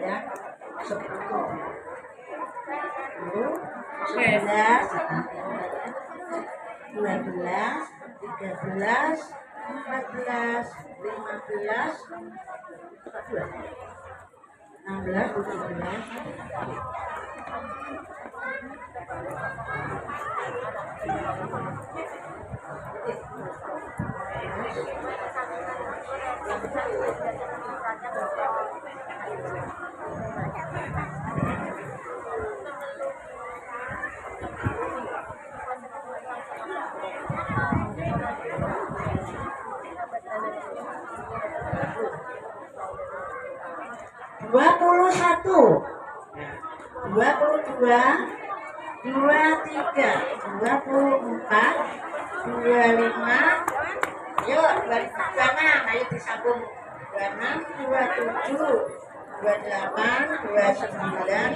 ya 10, 11, 12, 13, 14, 15, 16, 17, 21, 22, 23, 24, 25, yuk 26, ayo disambung 26, 27, 28, 29,